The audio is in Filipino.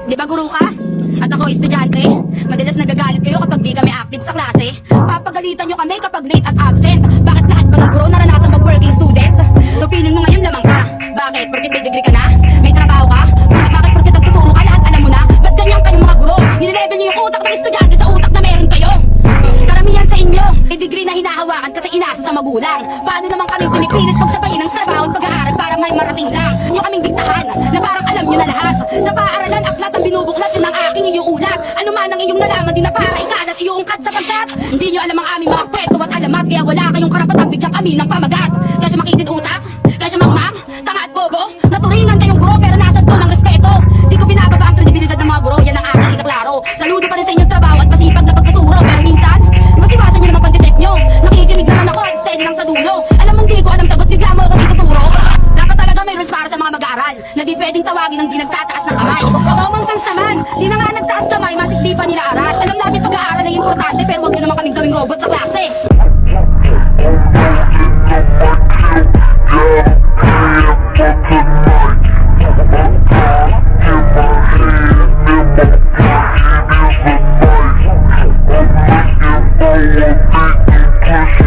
Di ba guro ka? At ako estudyante. Madalas nagagalit kayo kapag di kami active sa klase. Papagalitan nyo kami kapag late at absent. Bakit lahat ba ng guro naranasan mag-working student? Tupiling mo ngayon lamang ka. Bakit? Porque may degree ka na? May trabaho ka? Bakit porque nagtuturo ka lahat alam mo na? Ba't ganyan kayong mga guro? Nilevel niyo yung utak ng estudyante sa utak na meron kayo. Karamihan sa inyo, may degree na hinahawakan kasi inasa sa magulang. Paano naman kami pinipilit pagsabayin ng trabaho at pag-aaral para may marating lang? Yung kaming diktahan na parang alam nyo na lahat. Sa paaralan, aklat ang binubuklat, yun ang aking iuulat. Ano man ang iyong nalaman, di na para ikalat iuungkat sapagkat hindi nyo alam ang aming mga kwento at alamat. Kaya wala kayong karapatang bigyan kami ng pamagat. Kaya siya makitid utak, kaya siya mangmang, tanga at bobo. Naturingan kayong guro pero nasad ko ng respeto. Di ko binababa ang kredibilidad ng mga guro, yan ang aking ikaklaro. Saludo pa rin sa inyong trabaho at masipag na pagtuturo. Pero minsan, masiwasan nyo naman pagdetect nyo. Nakikinig naman ako at steady lang sa dulo. Alam mong di ko alam sagot, bigla mo akong ituturo. Dapat talaga may rules para sa mga mag-aaral na di pwedeng tawagin ng di nagtataas ng kamay. Common sense naman, di na nga nagtaas kamay, matik di pa nila aral. Alam namin pag-aaral ay importante pero huwag nyo naman kaming gawing robot sa klase. I'm